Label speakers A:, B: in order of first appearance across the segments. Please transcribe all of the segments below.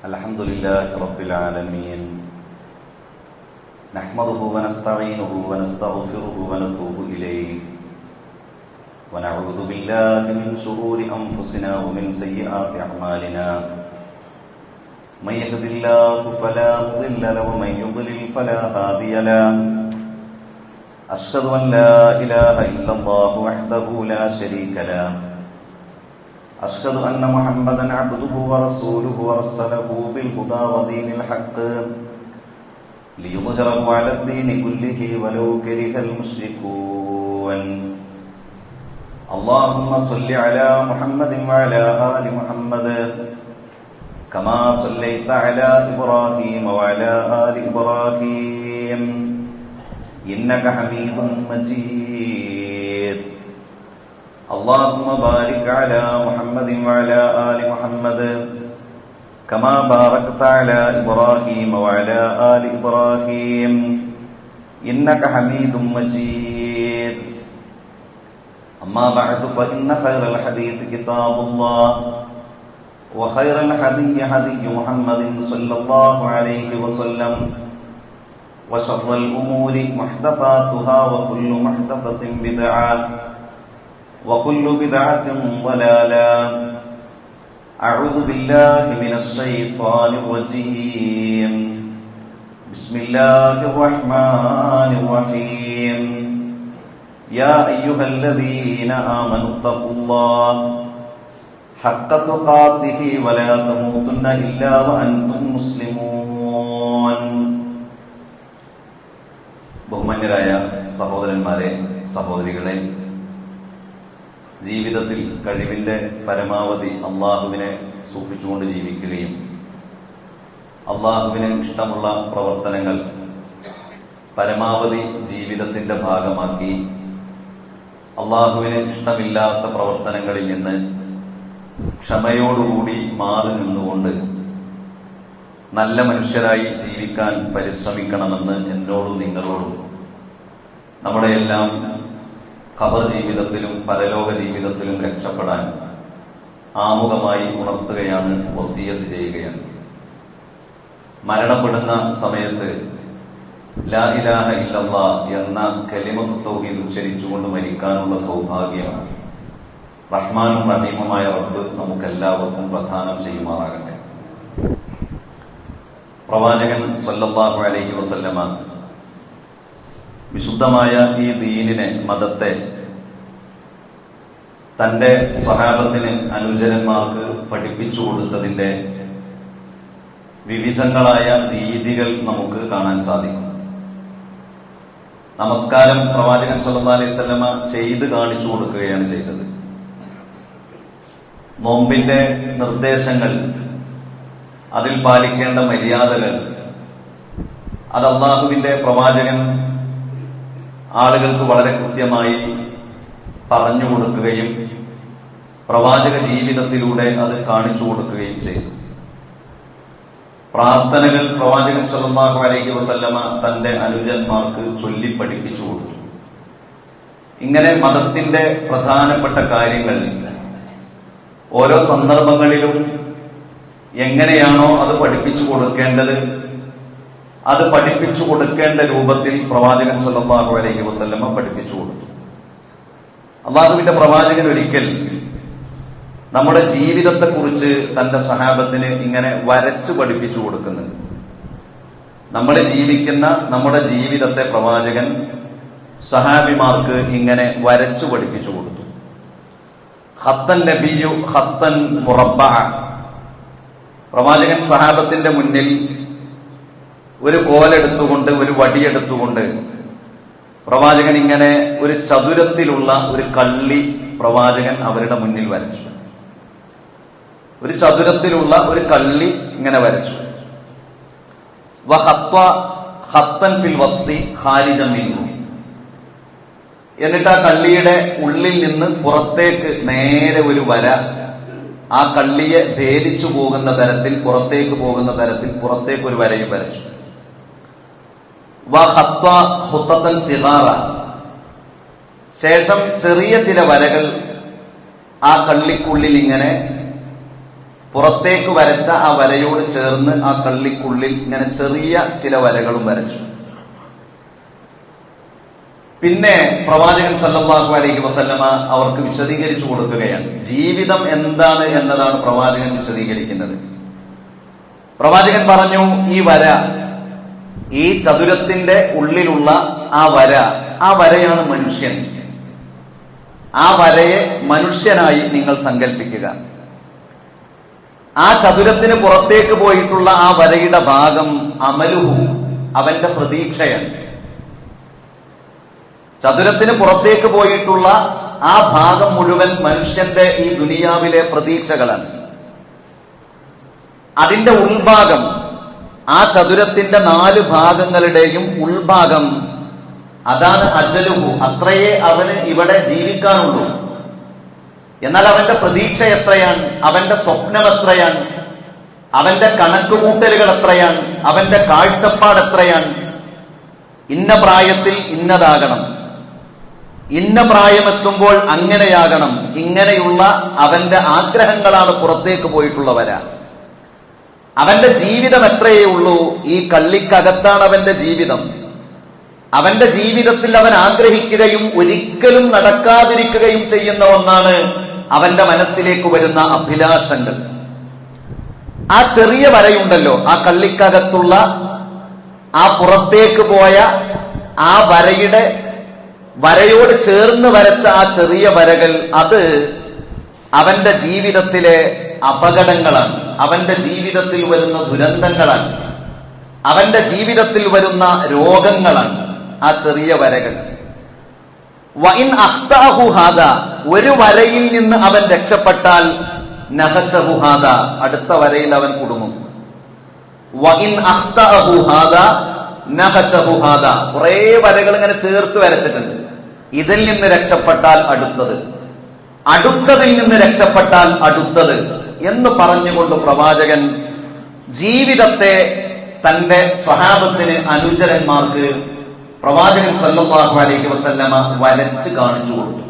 A: الحمد لله رب العالمين نحمده ونستعينه ونستغفره ونتوب إليه ونعوذ بالله من شرور أنفسنا ومن سيئات أعمالنا من يهد الله فلا مضل له ومن يضلل فلا هادي له أشهد أن لا إله إلا الله وحده لا شريك له أشهد أن محمدًا عبده ورسوله أرسله بالهدى ودين الحق ليظهره على الدين كله ولو كره المشركون اللهم صل على محمد وعلى آل محمد كما صليت على إبراهيم وعلى آل إبراهيم إنك حميد مجيد اللهم بارك على محمد وعلى آل محمد كما باركت على إبراهيم وعلى آل إبراهيم إنك حميد مجيد أما بعد فإن خير الحديث كتاب الله وخير الهدي هدي محمد صلى الله عليه وسلم وشر الأمور محدثاتها وكل محدثة بدعة وكل بدعة ضلالة أعوذ بالله من الشيطان الرجيم بسم الله الرحمن الرحيم يا أيها الذين آمنوا اتقوا الله حق تقاته ولا تموتن إلا وأنتم مسلمون ബഹുമാന്യരായ സഹോദരന്മാരെ സഹോദരികളെ, ജീവിതത്തിൽ കഴിവിന്റെ പരമാവധി അള്ളാഹുവിനെ സൂക്ഷിച്ചുകൊണ്ട് ജീവിക്കുകയും അള്ളാഹുവിന് ഇഷ്ടമുള്ള പ്രവർത്തനങ്ങൾ പരമാവധി ജീവിതത്തിന്റെ ഭാഗമാക്കി അള്ളാഹുവിന് ഇഷ്ടമില്ലാത്ത പ്രവർത്തനങ്ങളിൽ നിന്ന് ക്ഷമയോടുകൂടി മാറി നിന്നുകൊണ്ട് നല്ല മനുഷ്യരായി ജീവിക്കാൻ പരിശ്രമിക്കണമെന്ന് എന്നോടും നിങ്ങളോടും നമ്മുടെ എല്ലാം ഖബർ ജീവിതത്തിലും പരലോക ജീവിതത്തിലും രക്ഷപ്പെടാൻ ആമുഖമായി ഉണർത്തുകയാണ്, വസിയത്ത് ചെയ്യുകയാണ്. മരണപ്പെടുന്ന സമയത്ത് ലാ ഇലാഹ ഇല്ലല്ലാഹ് എന്ന കലിമത്ത് തൗഹീദ് ഉച്ചരിച്ചുകൊണ്ട് മരിക്കാനുള്ള സൗഭാഗ്യം റഹ്മാനും റഹീമുമായ റബ്ബ് നമുക്കെല്ലാവർക്കും പ്രദാനം ചെയ്യുമാറാകട്ടെ. പ്രവാചകൻ സ്വല്ലല്ലാഹു അലൈഹി വസല്ലമ വിശുദ്ധമായ ഈ ദീനിനെ, മതത്തെ തന്റെ സ്വഹാബത്തിന്, അനുചരന്മാർക്ക് പഠിപ്പിച്ചു കൊടുത്തതിന്റെ വിവിധങ്ങളായ രീതികൾ നമുക്ക് കാണാൻ സാധിക്കും. നമസ്കാരം പ്രവാചകൻ സ്വല്ലല്ലാഹു അലൈഹി വസല്ലമ ചെയ്ത് കാണിച്ചു കൊടുക്കുകയാണ് ചെയ്തത്. നോമ്പിന്റെ നിർദ്ദേശങ്ങൾ, അതിൽ പാലിക്കേണ്ട മര്യാദകൾ, അത് അല്ലാഹുവിന്റെ പ്രവാചകൻ ആളുകൾക്ക് വളരെ കൃത്യമായി പറഞ്ഞു കൊടുക്കുകയും പ്രവാചക ജീവിതത്തിലൂടെ അത് കാണിച്ചു കൊടുക്കുകയും ചെയ്തു. പ്രാർത്ഥനകൾ പ്രവാചകൻ സ്വല്ലല്ലാഹു അലൈഹി വസല്ലമ തന്റെ അനുജന്മാർക്ക് ചൊല്ലി പഠിപ്പിച്ചു കൊടുത്തു. ഇങ്ങനെ മതത്തിന്റെ പ്രധാനപ്പെട്ട കാര്യങ്ങൾ ഓരോ സന്ദർഭങ്ങളിലും എങ്ങനെയാണോ അത് പഠിപ്പിച്ചു കൊടുക്കേണ്ടത്, അത് പഠിപ്പിച്ചു കൊടുക്കേണ്ട രൂപത്തിൽ പ്രവാചകൻ സ്വല്ലല്ലാഹു അലൈഹി വസല്ലമ പഠിപ്പിച്ചു കൊടുത്തു. അല്ലാഹുവിന്റെ പ്രവാചകൻ ഒരിക്കൽ നമ്മുടെ ജീവിതത്തെക്കുറിച്ച് തന്റെ സഹാബത്തിന് ഇങ്ങനെ വരച്ച് പഠിപ്പിച്ചു കൊടുക്കുന്നുണ്ട്. നമ്മൾ ജീവിക്കുന്ന നമ്മുടെ ജീവിതത്തെ പ്രവാചകൻ സഹാബിമാർക്ക് ഇങ്ങനെ വരച്ചു പഠിപ്പിച്ചു കൊടുത്തു. ഖത്തൻ നബിയു ഖത്തൻ മുറബ്ബഅ. പ്രവാചകൻ സഹാബത്തിന്റെ മുന്നിൽ ഒരു കോലെടുത്തുകൊണ്ട്, ഒരു വടിയെടുത്തുകൊണ്ട് പ്രവാചകൻ ഇങ്ങനെ ഒരു ചതുരത്തിലുള്ള ഒരു കള്ളി പ്രവാചകൻ അവരുടെ മുന്നിൽ വരച്ചു. ഒരു ചതുരത്തിലുള്ള ഒരു കള്ളി ഇങ്ങനെ വരച്ചു. ഖത്തൻ ഫിൽ വസ്തി ഖാരിജൻ മിൻഹു. എന്നിട്ട് ആ കള്ളിയുടെ ഉള്ളിൽ നിന്ന് പുറത്തേക്ക് നേരെ ഒരു വര, ആ കള്ളിയെ ഭേദിച്ചു പോകുന്ന തരത്തിൽ, പുറത്തേക്ക് പോകുന്ന തരത്തിൽ പുറത്തേക്ക് ഒരു വരയും വരച്ചു. ശേഷം ചെറിയ ചില വരകൾ ആ കള്ളിക്കുള്ളിൽ ഇങ്ങനെ പുറത്തേക്ക് വരച്ച ആ വരയോട് ചേർന്ന് ആ കള്ളിക്കുള്ളിൽ ഇങ്ങനെ ചെറിയ ചില വരകളും വരച്ചു. പിന്നെ പ്രവാചകൻ സല്ലല്ലാഹു അലൈഹി വസല്ലമ അവർക്ക് വിശദീകരിച്ചു കൊടുക്കുകയാണ്. ജീവിതം എന്താണ് എന്നതാണ് പ്രവാചകൻ വിശദീകരിക്കുന്നത്. പ്രവാചകൻ പറഞ്ഞു, ഈ വര, ഈ ചതുരത്തിന്റെ ഉള്ളിലുള്ള ആ വരയാണ് മനുഷ്യൻ. ആ വരയെ മനുഷ്യനായി നിങ്ങൾ സങ്കല്പിക്കുക. ആ ചതുരത്തിന് പുറത്തേക്ക് പോയിട്ടുള്ള ആ വരയുടെ ഭാഗം അമലുഹു, അവന്റെ പ്രതീക്ഷയാണ്. ചതുരത്തിന് പുറത്തേക്ക് പോയിട്ടുള്ള ആ ഭാഗം മുഴുവൻ മനുഷ്യന്റെ ഈ ദുനിയാവിലെ പ്രതീക്ഷകളാണ്. അതിന്റെ ഉൾഭാഗം, ആ ചതുരത്തിന്റെ 4 ഭാഗങ്ങളുടെയും ഉൾഭാഗം, അതാണ് അജലുഹു. അത്രയേ അവന് ഇവിടെ ജീവിക്കാനുള്ളൂ. എന്നാൽ അവന്റെ പ്രതീക്ഷ എത്രയാണ്, അവന്റെ സ്വപ്നം എത്രയാണ്, അവന്റെ കണക്കുകൂട്ടലുകൾ എത്രയാണ്, അവന്റെ കാഴ്ചപ്പാട് എത്രയാണ്? ഇന്ന പ്രായത്തിൽ ഇന്നതാകണം, ഇന്ന പ്രായമെത്തുമ്പോൾ അങ്ങനെയാകണം, ഇങ്ങനെയുള്ള അവന്റെ ആഗ്രഹങ്ങളാണ് പുറത്തേക്ക് പോയിട്ടുള്ളവരാ. അവന്റെ ജീവിതം എത്രയേ ഉള്ളൂ, ഈ കള്ളിക്കകത്താണ് അവന്റെ ജീവിതം. അവന്റെ ജീവിതത്തിൽ അവൻ ആഗ്രഹിക്കുകയും ഒരിക്കലും നടക്കാതിരിക്കുകയും ചെയ്യുന്ന ഒന്നാണ് അവന്റെ മനസ്സിലേക്ക് വരുന്ന അഭിലാഷങ്ങൾ. ആ ചെറിയ വരയുണ്ടല്ലോ, ആ കള്ളിക്കകത്തുള്ള ആ പുറത്തേക്ക് പോയ ആ വരയോട് ചേർന്ന് വരച്ച ആ ചെറിയ വരകൾ, അത് അവന്റെ ജീവിതത്തിലെ അപകടങ്ങളാണ്, അവന്റെ ജീവിതത്തിൽ വരുന്ന ദുരന്തങ്ങളാണ്, അവന്റെ ജീവിതത്തിൽ വരുന്ന രോഗങ്ങളാണ് ആ ചെറിയ വരകൾ. വഇൻ അഖ്തഅഹു ഹാദാ, ഒരു വരയിൽ നിന്ന് അവൻ രക്ഷപ്പെട്ടാൽ നഹശഹു ഹാദാ, അടുത്ത വരയിൽ അവൻ കുടുങ്ങും. വഇൻ അഖ്തഅഹു ഹാദാ നഹശഹു ഹാദാ, കുറേ വരകൾ ഇങ്ങനെ ചേർത്ത് വരച്ചിട്ടുണ്ട്. ഇതിൽ നിന്ന് രക്ഷപ്പെട്ടാൽ അടുത്തത്, അടുത്തതിൽ നിന്ന് രക്ഷപ്പെട്ടാൽ അടുത്തത് എന്ന് പറഞ്ഞുകൊണ്ട് പ്രവാചകൻ ജീവിതത്തെ തന്റെ സ്വഹാബത്തിന്, അനുചരന്മാർക്ക് പ്രവാചകൻ സല്ലല്ലാഹു അലൈഹി വസല്ലമ വരച്ച് കാണിച്ചു കൊടുത്തു.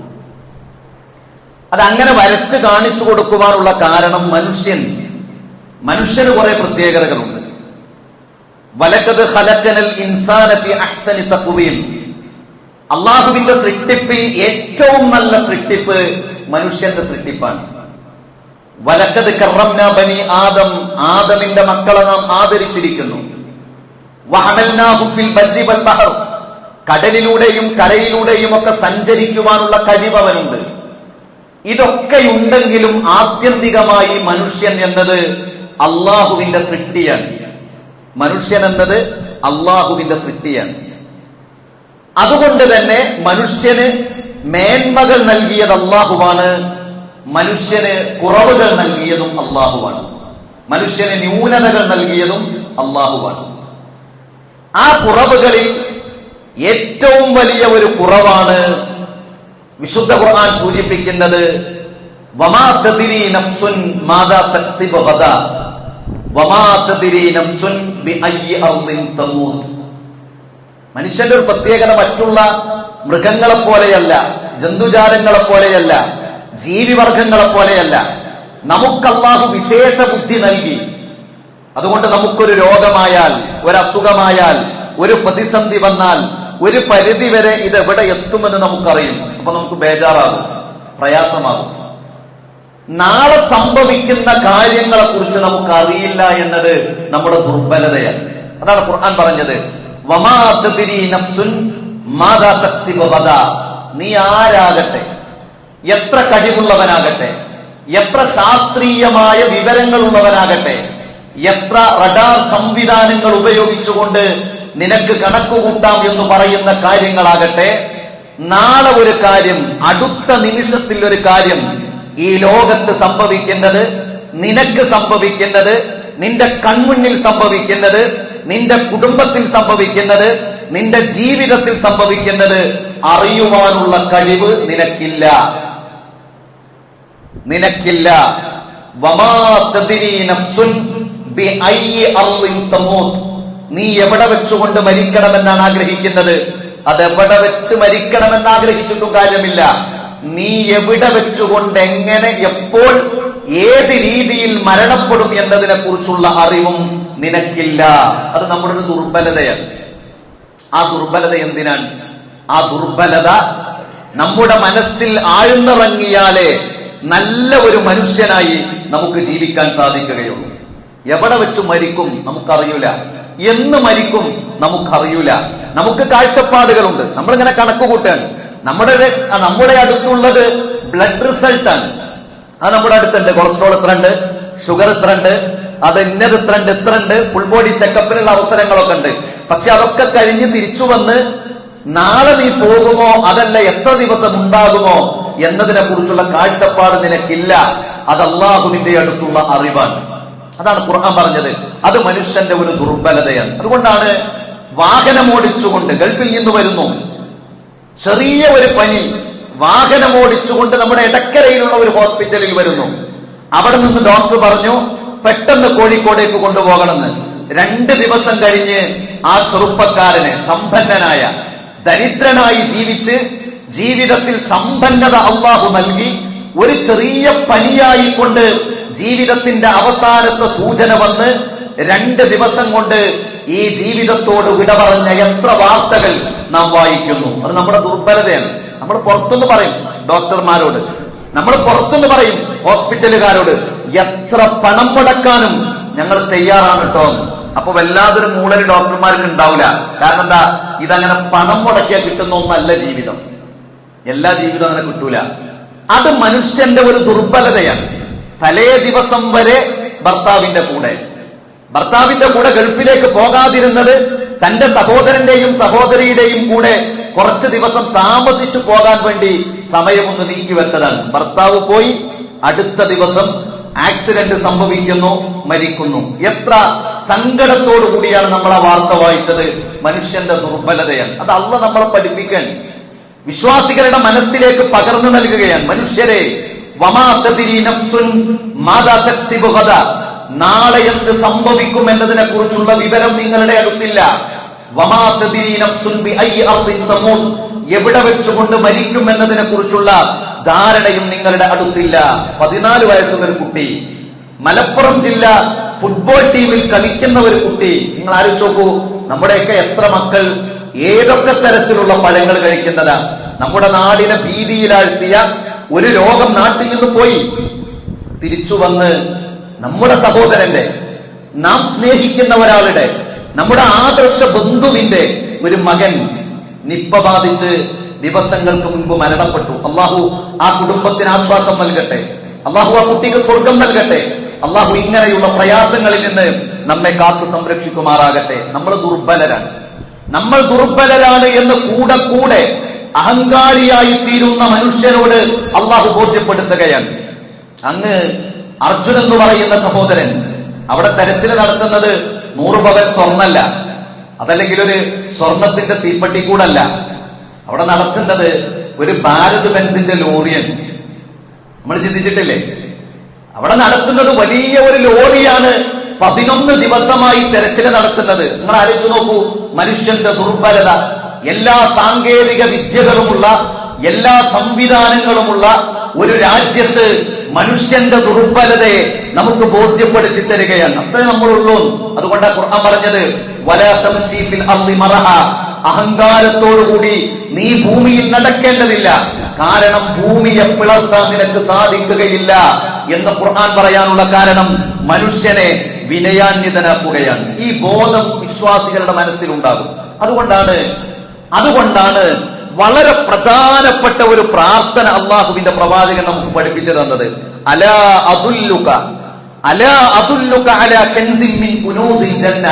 A: അതങ്ങനെ വരച്ച് കാണിച്ചു കൊടുക്കുവാനുള്ള കാരണം, മനുഷ്യന് കുറെ പ്രത്യേകതകളുണ്ട്. വലഖദ് ഖലഖനൽ ഇൻസാന ഫീ അഹ്സനി തഖ്വീം, അള്ളാഹുവിന്റെ സൃഷ്ടിപ്പിൽ ഏറ്റവും നല്ല സൃഷ്ടിപ്പ് മനുഷ്യന്റെ സൃഷ്ടിപ്പാണ്. വലഖദ് കറംനാ ബനി ആദം, ആദമിന്റെ മക്കളെ നാം ആദരിച്ചിരിക്കുന്നു. വഹമൽനാഹും ഫിൽ ബർരി വൽ ബഹർ, കടലിലൂടെയും കരയിലൂടെയും ഒക്കെ സഞ്ചരിക്കുവാനുള്ള കഴിവവനുണ്ട്. ഇതൊക്കെയുണ്ടെങ്കിലും ആത്യന്തികമായി മനുഷ്യൻ എന്നത് അള്ളാഹുവിന്റെ സൃഷ്ടിയാണ്. മനുഷ്യൻ എന്നത് അള്ളാഹുവിന്റെ സൃഷ്ടിയാണ്. അതുകൊണ്ട് തന്നെ മനുഷ്യന് മേന്മകൾ നൽകിയത് അള്ളാഹുവാണ്, മനുഷ്യന് കുറവുകൾ നൽകിയതും അള്ളാഹുവാണ്, മനുഷ്യന് ന്യൂനതകൾ നൽകിയതും അള്ളാഹുവാണ്. ആ കുറവുകളിൽ ഏറ്റവും വലിയ ഒരു കുറവാണ് വിശുദ്ധ ഖുർആൻ സൂചിപ്പിക്കുന്നത്, വമാ തദ്രി നഫ്സുൻ മാദാ തക്സിബു ഗദാ വമാ തദ്രി നഫ്സുൻ ബിഅയ്യി അർളിൻ തമൂത്. മനുഷ്യന്റെ ഒരു പ്രത്യേകത മറ്റുള്ള മൃഗങ്ങളെ പോലെയല്ല, ജന്തുജാലങ്ങളെ പോലെയല്ല, ജീവിവർഗങ്ങളെ പോലെയല്ല. നമുക്കല്ലാഹു വിശേഷ ബുദ്ധി നൽകി. അതുകൊണ്ട് നമുക്കൊരു രോഗമായാൽ, ഒരസുഖമായാൽ, ഒരു പ്രതിസന്ധി വന്നാൽ ഒരു പരിധി വരെ ഇത് എവിടെ എത്തുമെന്ന് നമുക്കറിയും. അപ്പൊ നമുക്ക് ബേജാറാകും, പ്രയാസമാകും. നാളെ സംഭവിക്കുന്ന കാര്യങ്ങളെ കുറിച്ച് നമുക്ക് അറിയില്ല എന്നത് നമ്മുടെ ദുർബലതയാണ്. അതാണ് ഖുർആൻ പറഞ്ഞത്, വമാ തദ്രി നഫ്സുൻ മാദാ തക്സിബു ഗദാ. നീ ആരാകട്ടെ, എത്ര കഴിവുള്ളവനാകട്ടെ, എത്ര ശാസ്ത്രീയമായ വിവരങ്ങൾ ഉള്ളവനാകട്ടെ, എത്ര റഡാർ സംവിധാനങ്ങൾ ഉപയോഗിച്ചുകൊണ്ട് നിനക്ക് കണക്കുകൂട്ടാം എന്ന് പറയുന്ന കാര്യങ്ങളാകട്ടെ, നാളെ ഒരു കാര്യം, അടുത്ത നിമിഷത്തിൽ ഒരു കാര്യം ഈ ലോകത്ത് സംഭവിക്കുന്നത്, നിനക്ക് സംഭവിക്കുന്നത്, നിന്റെ കൺമുന്നിൽ സംഭവിക്കുന്നത്, നിന്റെ കുടുംബത്തിൽ സംഭവിക്കുന്നത്, നിന്റെ ജീവിതത്തിൽ സംഭവിക്കുന്നത് അറിയുവാനുള്ള കഴിവ് നിനക്കില്ല. വമാ തദ്രി നഫ്സുൻ ബിഅയ്യി അർളിൻ തമൂത്. നീ എവിടെ വെച്ചുകൊണ്ട് മരിക്കണമെന്നാണ് ആഗ്രഹിക്കുന്നത്, അതെവിടെ വെച്ച് മരിക്കണമെന്ന് ആഗ്രഹിച്ചിട്ടും കാര്യമില്ല. നീ എവിടെ വെച്ചുകൊണ്ട്, എങ്ങനെ, എപ്പോൾ, ഏത് രീതിയിൽ മരണപ്പെടും എന്നതിനെ കുറിച്ചുള്ള അറിവും നിനക്കില്ല. അത് നമ്മുടെ ഒരു ദുർബലതയാണ്. ആ ദുർബലത എന്തിനാണ്? ആ ദുർബലത നമ്മുടെ മനസ്സിൽ ആഴ്ന്നിറങ്ങിയാലേ നല്ല ഒരു മനുഷ്യനായി നമുക്ക് ജീവിക്കാൻ സാധിക്കുകയുള്ളൂ. എവിടെ വെച്ച് മരിക്കും നമുക്കറിയൂല, എന്ന് മരിക്കും നമുക്കറിയൂല. നമുക്ക് കാഴ്ചപ്പാടുകളുണ്ട്, നമ്മളിങ്ങനെ കണക്കുകൂട്ടാണ്. നമ്മുടെ അടുത്തുള്ളത് ബ്ലഡ് റിസൾട്ടാണ്. അത് നമ്മുടെ അടുത്തുണ്ട്. കൊളസ്ട്രോൾ ഇത്ര ഉണ്ട്, ഷുഗർ ഇത്ര ഉണ്ട്, അത് ഇന്നത് ഇത്ര ഉണ്ട്, ഫുൾ ബോഡി ചെക്കപ്പിനുള്ള അവസരങ്ങളൊക്കെ ഉണ്ട്. പക്ഷെ അതൊക്കെ കഴിഞ്ഞ് തിരിച്ചു വന്ന് നാളെ നീ പോകുമോ, അതല്ല എത്ര ദിവസം ഉണ്ടാകുമോ എന്നതിനെ കുറിച്ചുള്ള കാഴ്ചപ്പാട് നിനക്കില്ല. അത് അള്ളാഹുവിന്റെ അടുത്തുള്ള അറിവാണ്. അതാണ് ഖുർആൻ പറഞ്ഞത്. അത് മനുഷ്യന്റെ ഒരു ദുർബലതയാണ്. അതുകൊണ്ടാണ് വാഹനമോടിച്ചുകൊണ്ട് ഗൾഫിൽ നിന്ന് വരുന്നു, ചെറിയ ഒരു പനി, വാഹനമോടിച്ചുകൊണ്ട് നമ്മുടെ എടക്കരയിലുള്ള ഒരു ഹോസ്പിറ്റലിൽ വരുന്നു. അവിടെ നിന്ന് ഡോക്ടർ പറഞ്ഞു പെട്ടെന്ന് കോഴിക്കോടേക്ക് കൊണ്ടുപോകണമെന്ന്. 2 ദിവസം കഴിഞ്ഞ് ആ ചെറുപ്പക്കാരനെ, സമ്പന്നനായ, ദരിദ്രനായി ജീവിച്ച് ജീവിതത്തിൽ സമ്പന്നത അള്ളാഹു നൽകി, ഒരു ചെറിയ പനിയായിക്കൊണ്ട് ജീവിതത്തിന്റെ അവസാനത്തെ സൂചന വന്ന് 2 ദിവസം കൊണ്ട് ഈ ജീവിതത്തോട് വിട പറഞ്ഞ എത്ര വാർത്തകൾ നാം വായിക്കുന്നു. അത് നമ്മുടെ ദുർബലതയാണ്. നമ്മൾ പുറത്തുനിന്ന് പറയും ഡോക്ടർമാരോട്, നമ്മൾ പുറത്തുനിന്ന് പറയും ഹോസ്പിറ്റലുകാരോട്, എത്ര പണം മുടക്കാനും ഞങ്ങൾ തയ്യാറാണ് കേട്ടോ. അപ്പൊ വല്ലാതൊരു മൂളൽ ഡോക്ടർമാർക്ക് ഉണ്ടാവില്ല. കാരണം എന്താ? ഇതങ്ങനെ പണം മുടക്കിയാൽ കിട്ടുന്ന ഒന്നല്ല ജീവിതം. എല്ലാ ജീവിതവും അങ്ങനെ കിട്ടൂല. അത് മനുഷ്യന്റെ ഒരു ദുർബലതയാണ്. തലേ ദിവസം വരെ ഭർത്താവിന്റെ കൂടെ ഗൾഫിലേക്ക് പോകാതിരുന്നത് തന്റെ സഹോദരന്റെയും സഹോദരിയുടെയും കൂടെ കുറച്ച് ദിവസം താമസിച്ചു പോകാൻ വേണ്ടി സമയമൊന്ന് നീക്കിവെച്ചതാണ്. ഭർത്താവ് പോയി, അടുത്ത ദിവസം ആക്സിഡന്റ് സംഭവിക്കുന്നു, മരിക്കുന്നു. എത്ര സങ്കടത്തോടു കൂടിയാണ് നമ്മൾ ആ വാർത്ത വായിച്ചത്. മനുഷ്യന്റെ ദുർബലതയാണ്. അത് അള്ളാഹ് നമ്മളെ പഠിപ്പിക്കാൻ, വിശ്വാസികളുടെ മനസ്സിലേക്ക് പകർന്നു നൽകുകയാണ്. മനുഷ്യരെ, വമാ തദ്രി നഫ്സുൻ മാദാ തക്സിബു ഗദാ, നാളെ എന്ത് സംഭവിക്കും എന്നതിനെ കുറിച്ചുള്ള വിവരം നിങ്ങളുടെ അടുത്തില്ല. വമാ തദ്രി നഫ്സുൻ ബിഅയ്യി അർദിൻ തമൂത്, എവിടെ വെച്ചുകൊണ്ട് മരിക്കും എന്നതിനെ കുറിച്ചുള്ള ധാരണയും നിങ്ങളുടെ അടുത്തില്ല. 14 വയസ്സുള്ള ഒരു കുട്ടി, മലപ്പുറം ജില്ല ഫുട്ബോൾ ടീമിൽ കളിക്കുന്ന ഒരു കുട്ടി. നിങ്ങൾ ആലോചിച്ച് നോക്കൂ, നമ്മുടെയൊക്കെ എത്ര മക്കൾ ഏതൊക്കെ തരത്തിലുള്ള പഴങ്ങൾ കഴിക്കുന്നതാ. നമ്മുടെ നാടിനെ ഭീതിയിലാഴ്ത്തിയ ഒരു രോഗം നാട്ടിൽ നിന്ന് പോയി, തിരിച്ചു വന്ന് നമ്മുടെ സഹോദരന്റെ, നാം സ്നേഹിക്കുന്ന ഒരാളുടെ, നമ്മുടെ ആദർശ ബന്ധുവിന്റെ ഒരു മകൻ നിപ്പ ബാധിച്ച് ദിവസങ്ങൾക്ക് മുൻപ് മരണപ്പെട്ടു. അള്ളാഹു ആ കുടുംബത്തിന് ആശ്വാസം നൽകട്ടെ. അള്ളാഹു ആ കുട്ടിക്ക് സ്വർഗം നൽകട്ടെ. അള്ളാഹു ഇങ്ങനെയുള്ള പ്രയാസങ്ങളിൽ നിന്ന് നമ്മെ കാത്തു സംരക്ഷിക്കുമാറാകട്ടെ. നമ്മൾ ദുർബലരാണ് എന്ന് കൂടെ അഹങ്കാരിയായി തീരുന്ന മനുഷ്യരോട് അള്ളാഹു ബോധ്യപ്പെടുത്തുകയാണ്. അങ്ങ് അർജുൻ എന്ന് പറയുന്ന സഹോദരൻ അവിടെ തെരച്ചിൽ നടത്തുന്നത് 100 പവൻ സ്വർണ്ണല്ല, അതല്ലെങ്കിൽ ഒരു സ്വർണത്തിന്റെ തീപ്പെട്ടിക്കൂടല്ല. അവിടെ നടത്തുന്നത് ഒരു ഭാരത് ബെൻസിന്റെ ലോറിയാണ്. നമ്മൾ ചിന്തിച്ചിട്ടില്ലേ? അവിടെ നടത്തുന്നത് വലിയ ഒരു ലോറിയാണ്. 11 ദിവസമായി തെരച്ചിൽ നടത്തുന്നത്. നിങ്ങൾ ആലോചിച്ചു നോക്കൂ മനുഷ്യന്റെ ദുർബലത. എല്ലാ സാങ്കേതിക വിദ്യകളുമുള്ള, എല്ലാ സംവിധാനങ്ങളുമുള്ള ഒരു രാജ്യത്ത് മനുഷ്യന്റെ ദുർബലതയെ നമുക്ക് ബോധ്യപ്പെടുത്തി തരികയാണ്. അത്രേ നമ്മളുള്ളൂ. അതുകൊണ്ടാണ് ഖുർആൻ പറഞ്ഞത്, വലാ തംശീ ഫിൽ അർളി മറഹ, അഹങ്കാരത്തോടുകൂടി നീ ഭൂമിയിൽ നടക്കേണ്ടതില്ല, കാരണം ഭൂമിയെ പിളർത്താൻ നിനക്ക് സാധിക്കുകയില്ല എന്ന് ഖുർആൻ പറയാനുള്ള കാരണം മനുഷ്യനെ വിനയാന്വിതനാക്കുകയാണ്. ഈ ബോധം വിശ്വാസികളുടെ മനസ്സിലുണ്ടാകും. അതുകൊണ്ടാണ് വളരെ പ്രധാനപ്പെട്ട ഒരു പ്രാർത്ഥന അള്ളാഹുവിന്റെ പ്രവാചകൻ നമുക്ക് പഠിപ്പിച്ചു തന്നത്. അലാ അദുല്ലുക അലാ കൻസിൻ മിൻ കുനൂസിൽ ജന്ന,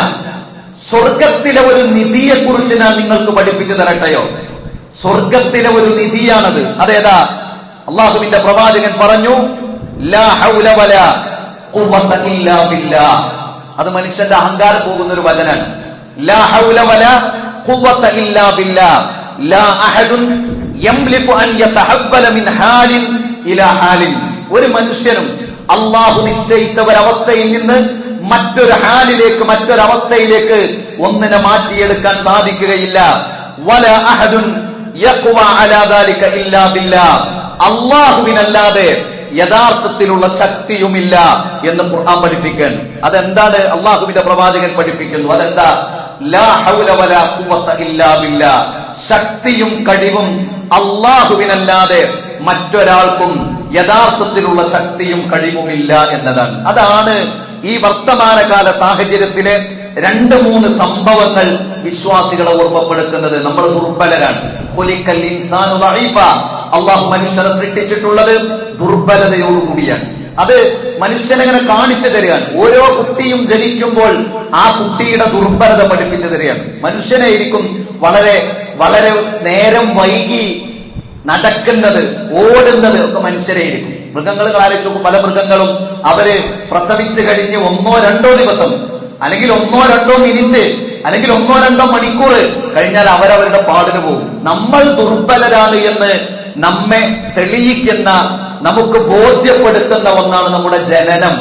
A: സ്വർഗത്തിലെ ഒരു നിധിയെ കുറിച്ച് ഞാൻ നിങ്ങൾക്ക് പഠിപ്പിച്ചു തരട്ടെയോ? സ്വർഗത്തിലെ ഒരു നിധിയാണത്. അതേതാ? അള്ളാഹുവിന്റെ പ്രവാചകൻ പറഞ്ഞു, ലാ ഹൗല വലാ ഖുവത ഇല്ലാ ബില്ലാഹ്. അത് മനുഷ്യന്റെ അഹങ്കാരം പോകുന്ന ഒരു വചനാണ്. ലാ ഹൗല വലാ ഖുവത ഇല്ലാ ബില്ലാഹ്, ലാ അഹദുൻ യംലികു അൻ യതഹവ്വല മിൻ ഹാലിൻ ഇലാ ഹാലിൻ. ഒരു മനുഷ്യനും അള്ളാഹു നിശ്ചയിച്ച ഒരവസ്ഥയിൽ നിന്ന് മറ്റൊരു ഹാലിലേക്ക്, മറ്റൊരവസ്ഥയിലേക്ക് ഒന്നിനെ മാറ്റിയെടുക്കാൻ സാധിക്കുകയില്ല. വലാ അഹദുൻ യഖ്വ അലാ ദാലിക ഇല്ലാ ബില്ലാഹ്, അള്ളാഹുവിനല്ലാതെ യഥാർത്ഥത്തിലുള്ള ശക്തിയുമില്ല എന്ന് ഖുർആൻ പഠിപ്പിക്കാൻ. അതെന്താണ് അള്ളാഹുവിന്റെ പ്രവാചകൻ പഠിപ്പിക്കുന്നു? അതെന്താ? ലാ ഹൗല വലാ ഖുവത ഇല്ലാ ബില്ലാഹ്. ശക്തിയും കഴിവും അള്ളാഹുവിനല്ലാതെ മറ്റൊരാൾക്കും യഥാർത്ഥത്തിലുള്ള ശക്തിയും കഴിവുമില്ല എന്നതാണ്. അതാണ് ഈ വർത്തമാനകാല സാഹചര്യത്തിലെ 2-3 സംഭവങ്ങൾ വിശ്വാസികളെ ഓർമ്മപ്പെടുത്തുന്നത്. നമ്മൾ ദുർബലരാണ്. ഖുലിഖൽ ഇൻസാനു ദഈഫ. അള്ളാഹു മനുഷ്യനെ സൃഷ്ടിച്ചിട്ടുള്ളത് ദുർബലതയോടുകൂടിയാണ്. അത് മനുഷ്യനെങ്ങനെ കാണിച്ചു തരികയാണ്. ഓരോ കുട്ടിയും ജനിക്കുമ്പോൾ ആ കുട്ടിയുടെ ദുർബലത പഠിപ്പിച്ചു തരികയാണ്. മനുഷ്യനായിരിക്കും വളരെ വളരെ നേരം വൈകി നടക്കുന്നത്, ഓടുന്നത് ഒക്കെ മനുഷ്യരായിരിക്കും. മൃഗങ്ങൾ ആലോചിച്ചു, പല മൃഗങ്ങളും അവര് പ്രസവിച്ചു കഴിഞ്ഞ് 1-2 ദിവസം, അല്ലെങ്കിൽ 1-2 മിനിറ്റ്, അല്ലെങ്കിൽ 1-2 മണിക്കൂർ കഴിഞ്ഞാൽ അവരവരുടെ പാടിന് പോകും. നമ്മൾ ദുർബലരാണ് എന്ന് നമ്മെ തെളിയിക്കുന്ന, നമുക്ക് ബോധ്യപ്പെടുത്തുന്ന ഒന്നാണ് നമ്മുടെ ജനനം.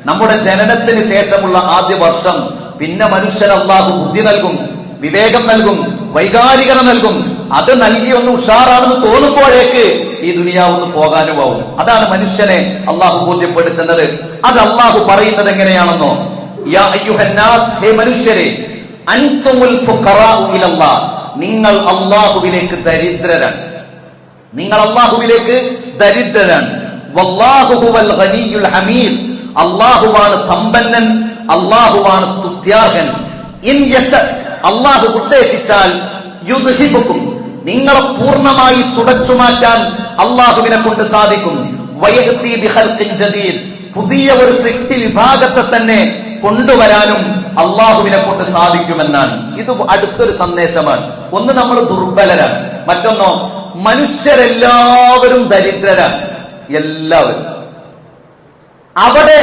A: നമ്മുടെ ജനനത്തിന് ശേഷമുള്ള ആദ്യ വർഷം. പിന്നെ മനുഷ്യൻ അല്ലാഹു ബുദ്ധി നൽകും, വിവേകം നൽകും, വൈകാരികത നൽകും. അത് നൽകി ഒന്ന് ഉഷാറാണെന്ന് തോന്നുമ്പോഴേക്ക് ഈ ദുനിയാവൊന്ന് പോകാനുമാവും. അതാണ് മനുഷ്യനെ അള്ളാഹു ബോധ്യപ്പെടുത്തുന്നത്. അത് അള്ളാഹു പറയുന്നത് എങ്ങനെയാണെന്നോ, യാ അയ്യുഹന്നാസ്, ഹേ മനുഷ്യരെ, അൻതുമുൽ ഫുഖറാഉ ഇലല്ലാഹ്, നിങ്ങൾ അള്ളാഹുവിലേക്ക് ദരിദ്രരാണ്. നിങ്ങൾ അള്ളാഹുവിലേക്ക് ദരിദ്രരാണ്. വല്ലാഹു ഹുവൽ ഗനിയ്യുൽ ഹമീദ്, അള്ളാഹുവാണ് സമ്പന്നൻ, അള്ളാഹുവാണ് സ്തുത്യാർഹൻ. ഇൻ യശ, അള്ളാഹു ഉദ്ദേശിച്ചാൽ, യുദ്ഹിബുക്കും, നിങ്ങളെ പൂർണ്ണമായി തുടച്ചു മാറ്റാൻ അള്ളാഹുവിനെ കൊണ്ട് സാധിക്കും. വയഅതി ബിഖൽഖിൻ ജദീദ്, പുതിയ ഒരു സൃഷ്ടി വിഭാഗത്തെ തന്നെ കൊണ്ടുവരാനും അള്ളാഹുവിനെ കൊണ്ട് സാധിക്കുമെന്നാണ്. ഇത് അടുത്തൊരു സന്ദേശമാണ്. ഒന്ന്, നമ്മൾ ദുർബലരാണ്. മറ്റൊന്നോ, മനുഷ്യരെല്ലാവരും ദരിദ്രരാണ്. എല്ലാവരും. അവിടെ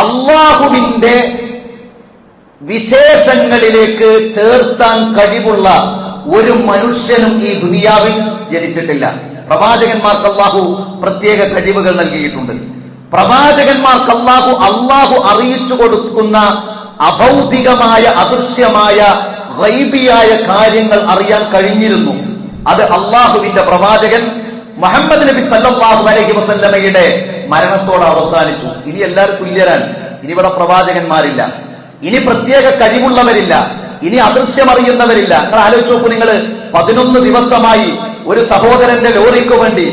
A: അള്ളാഹുവിന്റെ വിശേഷങ്ങളിലേക്ക് ചേർത്താൻ കഴിവുള്ള ഒരു മനുഷ്യനും ഈ ദുനിയാവിൽ ജനിച്ചിട്ടില്ല. പ്രവാചകന്മാർക്ക് അള്ളാഹു പ്രത്യേക കഴിവുകൾ നൽകിയിട്ടുണ്ട്. പ്രവാചകന്മാർക്ക് അള്ളാഹു അറിയിച്ചു കൊടുക്കുന്ന അഭൗതികമായ, അദൃശ്യമായ, ഗൈബിയായ കാര്യങ്ങൾ അറിയാൻ കഴിഞ്ഞിരുന്നു. അത് അള്ളാഹുവിന്റെ പ്രവാചകൻ മുഹമ്മദ് നബി സല്ലല്ലാഹു അലൈഹി വസല്ലമയുടെ മരണത്തോടെ അവസാനിച്ചു. ഇനി എല്ലാവരും തുല്യരാണ്. ഇനി ഇവിടെ പ്രവാചകന്മാരില്ല, ഇനി പ്രത്യേക കഴിവുള്ളവരില്ല, ഇനി അദൃശ്യമറിയുന്നവരില്ല. നിങ്ങൾ ആലോചിച്ച് നോക്കൂ, നിങ്ങൾ 11 ദിവസമായി ഒരു സഹോദരന്റെ ലോറിക്ക് വേണ്ടി,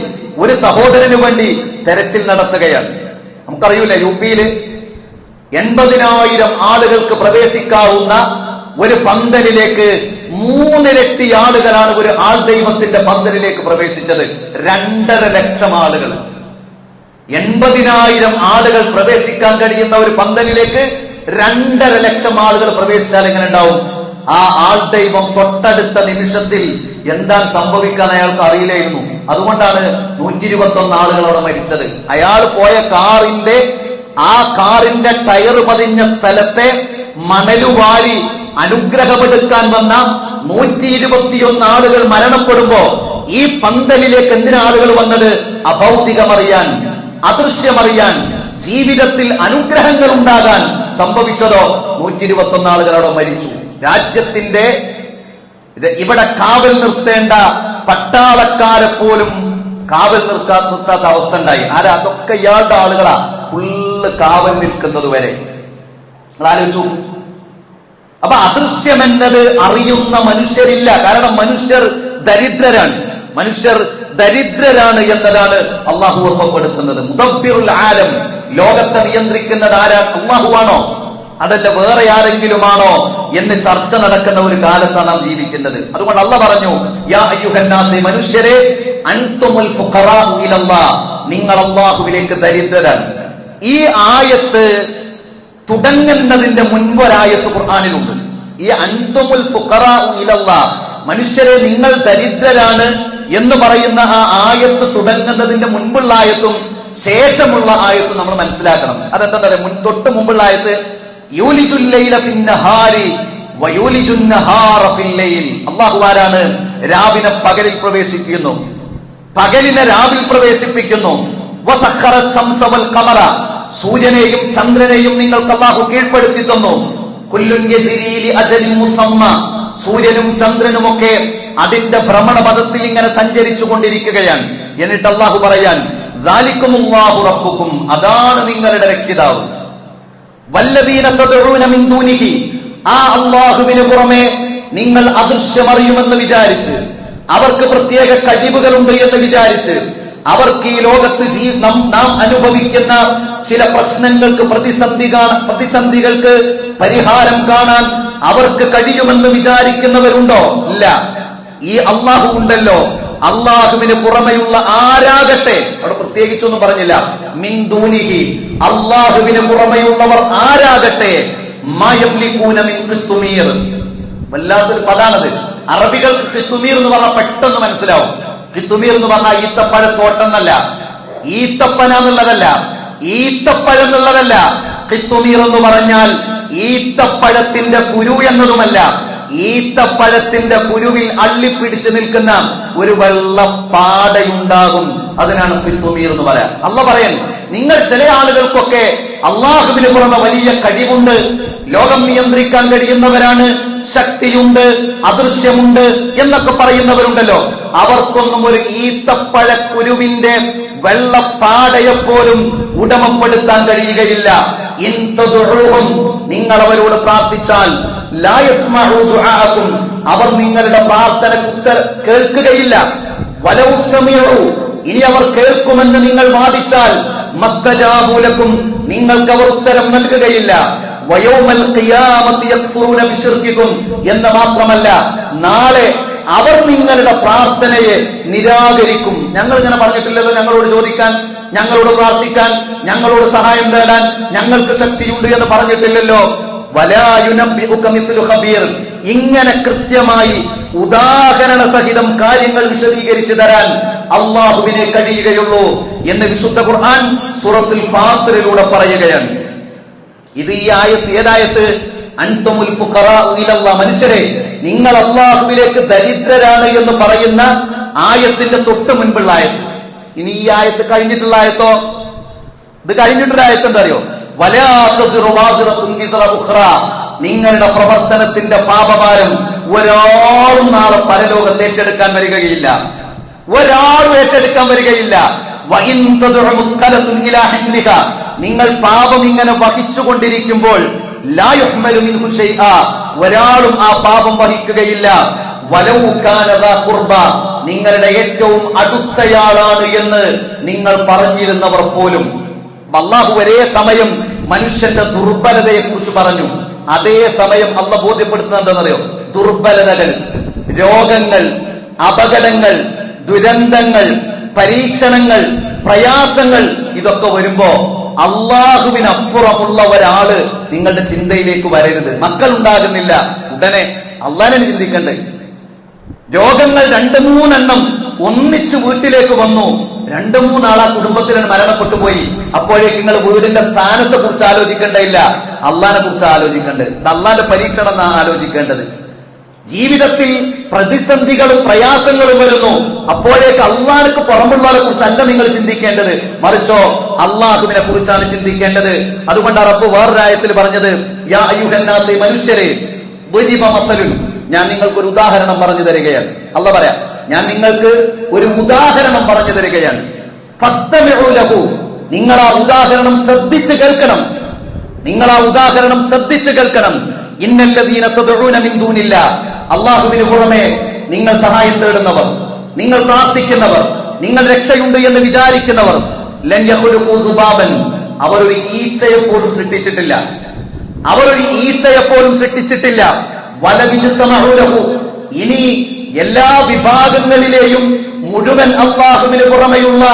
A: ഒരു സഹോദരന് വേണ്ടി തെരച്ചിൽ നടത്തുകയാണ്. നമുക്കറിയൂല, UP-യില് 80,000 ആളുകൾക്ക് പ്രവേശിക്കാവുന്ന ഒരു പന്തലിലേക്ക് 3 ഇരട്ടി ആളുകളാണ് ഒരു ആൾ ദൈവത്തിന്റെ പന്തലിലേക്ക് പ്രവേശിച്ചത്. 2.5 ലക്ഷം ആളുകൾ. 80,000 ആളുകൾ പ്രവേശിക്കാൻ കഴിയുന്ന ഒരു പന്തലിലേക്ക് 2.5 ലക്ഷം ആളുകൾ പ്രവേശിച്ചാൽ എങ്ങനെ ഉണ്ടാവും? ആ ആൾ ദൈവം തൊട്ടടുത്ത നിമിഷത്തിൽ എന്താണ് സംഭവിക്കാൻ അയാൾക്ക് അറിയില്ലായിരുന്നു. അതുകൊണ്ടാണ് 121 ആളുകൾ അവിടെ മരിച്ചത്. അയാൾ പോയ കാറിന്റെ ടയർ പതിഞ്ഞ സ്ഥലത്തെ മണലുവാരി അനുഗ്രഹമെടുക്കാൻ വന്ന 121 ആളുകൾ മരണപ്പെടുമ്പോ ഈ പന്തലിലേക്ക് എന്തിനാ ആളുകൾ വന്നത്? അഭൗതികമറിയാൻ, അദൃശ്യമറിയാൻ, ജീവിതത്തിൽ അനുഗ്രഹങ്ങൾ ഉണ്ടാകാൻ. സംഭവിച്ചതോ 121 ആളുകൾ അവിടെ മരിച്ചു. രാജ്യത്തിന്റെ ഇവിടെ കാവൽ നിർത്തേണ്ട പട്ടാളക്കാരെ പോലും കാവൽ നിർത്താത്ത അവസ്ഥ ഉണ്ടായി. അതൊക്കെ ഇയാളുടെ ആളുകളാ. ഫുള്ള് കാവൽ നിൽക്കുന്നത് വരെ നിങ്ങൾ ആലോചിച്ചു. അപ്പൊ അദൃശ്യമെന്നത് അറിയുന്ന മനുഷ്യരില്ല. കാരണം മനുഷ്യർ ദരിദ്രരാണ് എന്നതാണ് അള്ളാഹു ഓർമ്മപ്പെടുത്തുന്നത്. മുദബ്ബിറുൽ ആലം, ലോകത്തെ നിയന്ത്രിക്കുന്നത് ആരാണ്? അള്ളാഹുവാണോ അതല്ല വേറെ ആരെങ്കിലുമാണോ എന്ന് ചർച്ച നടക്കുന്ന ഒരു കാലത്താണ് നാം ജീവിക്കുന്നത്. അതുകൊണ്ട് അള്ളാഹ് പറഞ്ഞു, യാ അയ്യുഹന്നാസേ, മനുഷ്യരെ, അൻതുമുൽ ഫുഖറാഉ ഇലല്ലാഹ്, നിങ്ങൾ അള്ളാഹുവിലേക്ക് ദരിദ്രരാണ്. ഈ ആയത്ത് തുടങ്ങുന്നതിന്റെ മുൻപൊരായത്ത് ഖുർആനിലുണ്ട്. ഈ അൻതുമുൽ ഫുഖറാഉ ഇലല്ലാഹ്, മനുഷ്യരെ നിങ്ങൾ ദരിദ്രരാണ് എന്ന് പറയുന്ന ആ ആയത്ത് തുടങ്ങുന്നതിന്റെ മുൻപുള്ള ആയത്തും ശേഷമുള്ള ആയത്തും നമ്മൾ മനസ്സിലാക്കണം. അതെന്താ പറയുക? തൊട്ട് മുമ്പുള്ള ആയത്ത് യൂലിജുൽ ലൈല ഫിന്നഹാരി വയൂലിജുൻ നഹാറ ഫിൽ ലൈൽ, അല്ലാഹു ആരാണ്? രാവിനെ പകലിൽ പ്രവേശിപ്പിക്കുന്നു, പകലിനെ രാവിൽ പ്രവേശിപ്പിക്കുന്നു. വസഖറ ശംസ വൽ ഖമറ, സൂര്യനെയും ചന്ദ്രനെയും നിങ്ങൾക്ക് അല്ലാഹു കീഴ്പ്പെടുത്തി തന്നു. കുല്ലുൻ യജ്രി ലി അജലിൻ മുസമ്മ, സൂര്യനും ചന്ദ്രനുമൊക്കെ അതിന്റെ ഭ്രമണപഥത്തിൽ ഇങ്ങനെ സഞ്ചരിച്ചു കൊണ്ടിരിക്കുകയാണ്. എന്നിട്ട് അല്ലാഹു പറയാൻ,
B: ദാലികുമുല്ലാഹു റബ്ബുക്കും, അതാണ് നിങ്ങളുടെ രക്ഷിതാവ്. വല്ലദീന തദ്ഊന മിൻ ദൂനിഹി, ആ അല്ലാഹുവിന് പുറമെ നിങ്ങൾ അദൃശ്യമറിയുമെന്ന് വിചാരിച്ച്, അവർക്ക് പ്രത്യേക കഴിവുകളുണ്ട് എന്ന് വിചാരിച്ച്, അവർക്ക് ഈ ലോകത്ത് നാം അനുഭവിക്കുന്ന ചില പ്രശ്നങ്ങൾക്ക് പ്രതിസന്ധികൾക്ക് പരിഹാരം കാണാൻ അവർക്ക് കഴിയുമെന്ന് വിചാരിക്കുന്നവരുണ്ടോ? ഇല്ല. ഈ അള്ളാഹു ഉണ്ടല്ലോ, അള്ളാഹുവിന് പുറമെയുള്ള ആരാകട്ടെ, അവിടെ പ്രത്യേകിച്ചൊന്നും പറഞ്ഞില്ല, മിൻ ദൂനിഹി, അള്ളാഹുവിന് പുറമെയുള്ളവർ ആരാകട്ടെ, മാ യംലികൂന മിൻ ഖിത്മീർ, വല്ലാത്തൊരു പദാണത്. അറബികൾക്ക് ഖിത്മീർ എന്ന് പറഞ്ഞാൽ പെട്ടെന്ന് മനസ്സിലാവും. ഖിത്മീർ എന്ന് പറഞ്ഞാൽ ഈത്തപ്പഴത്തോട്ടെന്നല്ല, ഈത്തപ്പന എന്നുള്ളതല്ല, ഈത്തപ്പഴം എന്നുള്ളതല്ല. ഖിത്മീർ എന്ന് പറഞ്ഞാൽ ഈത്തപ്പഴത്തിന്റെ കുരു എന്നതുമല്ല, ഈത്തപ്പഴത്തിന്റെ കുരുവിൽ അള്ളിപ്പിടിച്ചു നിൽക്കുന്ന ഒരു വെള്ളപ്പാടയുണ്ടാകും, അതിനാണ് ഖിത്മീർ എന്ന് പറയാം. അള്ളാഹ് പറയാൻ, നിങ്ങൾ ചില ആളുകൾക്കൊക്കെ അള്ളാഹുവിന് പുറമെ വലിയ കഴിവുണ്ട്, ലോകം നിയന്ത്രിക്കാൻ കഴിയുന്നവരാണ്, ശക്തിയുണ്ട്, അദൃശ്യമുണ്ട് എന്നൊക്കെ പറയുന്നവരുണ്ടല്ലോ, അവർക്കൊന്നും ഒരു ഈത്തപ്പഴക്കുരുവിന്റെ വെള്ളപ്പാടയെപ്പോലും ഉടമപ്പെടുത്താൻ കഴിയുകയില്ല. ഇൻ തദ്ഉഹും, നിങ്ങൾ അവരോട് പ്രാർത്ഥിച്ചാൽ, ലാ യസ്മഉ ദുആഅകും, അവർ നിങ്ങളുടെ പ്രാർത്ഥനയ്ക്ക് കേൾക്കുകയില്ല. വലൗ സമിഉ, ഇനി അവർ കേൾക്കുമെന്ന് നിങ്ങൾ വാദിച്ചാൽ, മസ്തജാബു ലക്കും, നിങ്ങൾക്ക് അവർ ഉത്തരം നൽകുകയില്ല. വയൗമൽ ഖിയാമത്തി യക്ഫുറൂന ബിശിർകികും, എന്ന് മാത്രമല്ല, നാളെ അവർ നിങ്ങളുടെ പ്രാർത്ഥനയെ നിരാകരിക്കും. ഞങ്ങൾ ഇങ്ങനെ പറഞ്ഞിട്ടില്ലല്ലോ ഞങ്ങളോട് ചോദിക്കാൻ, ഞങ്ങളോട് പ്രാർത്ഥിക്കാൻ, ഞങ്ങളോട് സഹായം തേടാൻ, ഞങ്ങൾക്ക് ശക്തിയുണ്ട് എന്ന് പറഞ്ഞിട്ടില്ലല്ലോ. വലാ യുനബ്ബിഉക മിത്ലു ഖബീർ, ഇങ്ങനെ കൃത്യമായി ഉദാഹരണ സഹിതം കാര്യങ്ങൾ വിശദീകരിച്ചു തരാൻ അള്ളാഹുവിനെ കഴിയുകയുള്ളൂ എന്ന് വിശുദ്ധ ഖുർആൻ സൂറത്തുൽ ഫാത്തിറിലൂടെ പറയുകയാണ്. ഇത് ഈ ആയത്ത്, ഏതായത്ത്? അൻതുമുൽ ഫുഖറാഉ ഇലല്ലാഹ്, മനുഷ്യരെ നിങ്ങൾ അള്ളാഹുവിലേക്ക് ദരിദ്രരാണ് എന്ന് പറയുന്ന ആയത്തിന്റെ തൊട്ട് മുൻപുള്ള ആയത്ത്. ഇനി ഈ ആയത്ത് കഴിഞ്ഞിട്ടുള്ള ആയത്തോ? ഇത് കഴിഞ്ഞിട്ടുള്ള ആയത്ത് എന്താ അറിയോ? വലാ തസിറു വാസിറത്തുൻ വിസ്റ ഉഖ്റാ, നിങ്ങളുടെ പ്രവർത്തനത്തിന്റെ പാപഭാരം ഒരാളും നാളെ പരലോകത്ത് ഏറ്റെടുക്കാൻ വരികയില്ല, ഒരാളും ഏറ്റെടുക്കാൻ വരികയില്ല. വഇൻ തദ്ഉ മുത്കലത്തുൻ ഇലാ ഹിംലിക, നിങ്ങൾ പാപം ഇങ്ങനെ വഹിച്ചുകൊണ്ടിരിക്കുമ്പോൾ, ലാ യുഹ്മലു മിൻഹു ശൈആ, ഒരാളും ആ പാപം വഹിക്കുകയില്ല. വലൗ കാന ദാ ഖുർബ, നിങ്ങളുടെ ഏറ്റവും അടുത്തയാളാണ് എന്ന് നിങ്ങൾ പറഞ്ഞിരുന്നവർ പോലും. അല്ലാഹു ഒരേ സമയം മനുഷ്യന്റെ ദുർബലതയെ കുറിച്ച് പറഞ്ഞു, അതേ സമയം അല്ലാഹു ബോധ്യപ്പെടുത്തുന്നത് എന്താണെന്നറിയോ? ദുർബലതകൾ, രോഗങ്ങൾ, അപകടങ്ങൾ, ദുരന്തങ്ങൾ, പരീക്ഷണങ്ങൾ, പ്രയാസങ്ങൾ, ഇതൊക്കെ വരുമ്പോ അള്ളാഹുവിനപ്പുറമുള്ള ഒരാള് നിങ്ങളുടെ ചിന്തയിലേക്ക് വരരുത്. മക്കൾ ഉണ്ടാകുന്നില്ല, ഉടനെ അള്ളാഹിനെ ചിന്തിക്കണ്ടേ? രോഗങ്ങൾ 2-3 ഒന്നിച്ചു വീട്ടിലേക്ക് വന്നു, 2-3 ആൾ ആ കുടുംബത്തിലാണ് മരണപ്പെട്ടു പോയി. അപ്പോഴേക്ക് നിങ്ങൾ വീടിന്റെ സ്ഥാനത്തെ കുറിച്ച് ആലോചിക്കേണ്ടയില്ല, അള്ളാഹിനെ കുറിച്ച് ആലോചിക്കേണ്ടത്, അള്ളാഹിന്റെ പരീക്ഷണം എന്നാണ് ആലോചിക്കേണ്ടത്. ജീവിതത്തിൽ പ്രതിസന്ധികളും പ്രയാസങ്ങളും വരുന്നു, അപ്പോഴേക്ക് അള്ളാഹ്ക്ക് പുറമുള്ളവരെ കുറിച്ചല്ല നിങ്ങൾ ചിന്തിക്കേണ്ടത്, മറിച്ചോ അള്ളാഹുവിനെ കുറിച്ചാണ് ചിന്തിക്കേണ്ടത്. അതുകൊണ്ടാണ് റബ്ബ് വേറൊരായത്തിൽ പറഞ്ഞത്, യാ അയ്യുഹന്നാസേ, മനുഷ്യരെ, ദ്വരിബ മത്തലുൻ, ഞാൻ നിങ്ങൾക്ക് ഒരു ഉദാഹരണം പറഞ്ഞു തരികയാണ്. അള്ളാഹ് പറയാ, ഞാൻ നിങ്ങൾക്ക് ഒരു ഉദാഹരണം പറഞ്ഞു തരികയാണ്. ഫസ്തമിഉ ലഹു, നിങ്ങൾ ആ ഉദാഹരണം ശ്രദ്ധിച്ച് കേൾക്കണം, നിങ്ങൾ ആ ഉദാഹരണം ശ്രദ്ധിച്ച് കേൾക്കണം. ഇന്നല്ലദീന തദ്ഉന മിൻ ദൂനില്ലാഹ്, അല്ലാഹുവിന് പുറമെ നിങ്ങൾ സഹായം തേടുന്നവർ, നിങ്ങൾ പ്രാർത്ഥിക്കുന്നവർ, നിങ്ങൾ രക്ഷയുണ്ട് എന്ന് വിചാരിക്കുന്നവർ, ലൻ യഖ്ലുഖൂ ദുബാബൻ, അവർ ഒരു ഈച്ചയെ പോലും സൃഷ്ടിച്ചിട്ടില്ല, അവർ ഒരു ഈച്ചയെ പോലും സൃഷ്ടിച്ചിട്ടില്ല. വലവിജ്തമഉ ലഹു, ഇനി എല്ലാ വിഭാഗങ്ങളിലെയും മുഴുവൻ അള്ളാഹുവിന് പുറമെയുള്ള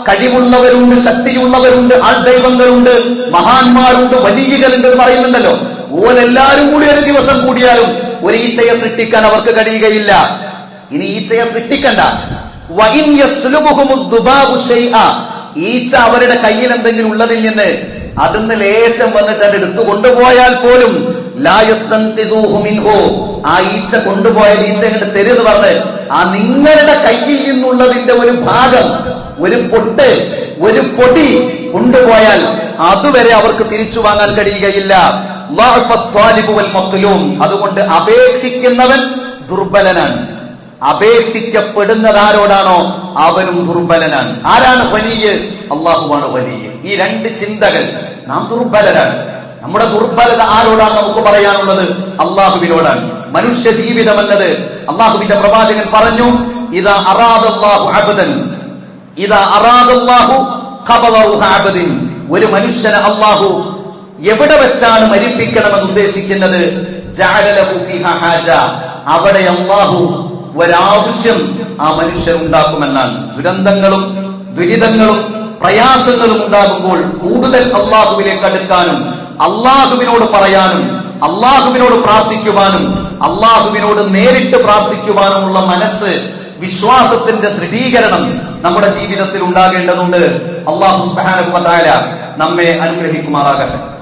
B: കഴിവുള്ളവരുണ്ട്, ശക്തിയുള്ളവരുണ്ട്, ആൾദൈവങ്ങളുണ്ട്, മഹാന്മാരുണ്ട്, വലിയകളുണ്ട് എന്ന് പറയുന്നുണ്ടല്ലോ. ഓരെല്ലാരും കൂടി ഒരു ദിവസം കൂടിയാലും ഒരു ഈച്ചയെ സൃഷ്ടിക്കാൻ അവർക്ക് കഴിയുകയില്ല. ഇനി ഈച്ചയെ സൃഷ്ടിക്കണ്ട. വഇൻ യസ്ലുബുഹുമുദ്ദുബാബു ശൈആ, ഈച്ച അവരുടെ കയ്യിൽ എന്തെങ്കിലും ഉള്ളതിൽ നിന്ന് അതിന്ന് ലേശം വന്നിട്ട് അത് എടുത്തു കൊണ്ടുപോയാൽ പോലും ലാ യസ്തൻഖിദൂഹു മിൻഹു, ആ ഈച്ച കൊണ്ടുപോയാൽ ഈച്ച ഇങ്ങോട്ട് തരുമെന്ന് പറഞ്ഞ് ആ നിങ്ങളുടെ കയ്യിൽ നിന്നുള്ളതിന്റെ ഒരു ഭാഗം, ഒരു പൊട്ട്, ഒരു പൊടി കൊണ്ടുപോയാൽ അതുവരെ അവർക്ക് തിരിച്ചു വാങ്ങാൻ കഴിയുകയില്ല. അതുകൊണ്ട് അപേക്ഷിക്കുന്നവൻ ദുർബലനാണ്, അപേക്ഷിക്കപ്പെടുന്നതാരോടാണോ അവനും ദുർബലനാണ്. ആരാണ് വലിയ? അള്ളാഹുവാണ് വലിയ. ഈ രണ്ട് ചിന്തകൾ, നാം ദുർബലരാണ്. നമ്മുടെ ദുർബലത ആരോടാണ് നമുക്ക് പറയാനുള്ളത്? അള്ളാഹുവിനോടാണ്. മനുഷ്യ ജീവിതം എന്നത് അള്ളാഹുവിന്റെ പ്രവാചകൻ പറഞ്ഞു, ഇദാ അറാദല്ലാഹു അബ്ദൻ ഇദാ അറാദല്ലാഹു ഖബറഹു അബ്ദിൻ. ഒരു മനുഷ്യനെ അള്ളാഹു എവിടെ വെച്ചാണ് മരിപ്പിക്കണമെന്ന് ഉദ്ദേശിക്കുന്നത്, ജഅല ലഹു ഫീഹാ ഹാജ, അവിടെ അള്ളാഹു ഒരാവശ്യം ആ മനുഷ്യൻ ഉണ്ടാക്കുമെന്നാണ്. ദുരന്തങ്ങളും ദുരിതങ്ങളും പ്രയാസങ്ങളും ഉണ്ടാകുമ്പോൾ കൂടുതൽ അള്ളാഹുവിലേക്ക് അടുക്കാനും അള്ളാഹുവിനോട് പറയാനും അള്ളാഹുവിനോട് പ്രാർത്ഥിക്കുവാനും അള്ളാഹുവിനോട് നേരിട്ട് പ്രാർത്ഥിക്കുവാനുമുള്ള മനസ്സ്, വിശ്വാസത്തിന്റെ ദൃഢീകരണം നമ്മുടെ ജീവിതത്തിൽ ഉണ്ടാകേണ്ടതുണ്ട്. അള്ളാഹു സുബ്ഹാനഹു വ തആല നമ്മെ അനുഗ്രഹിക്കുമാറാകട്ടെ.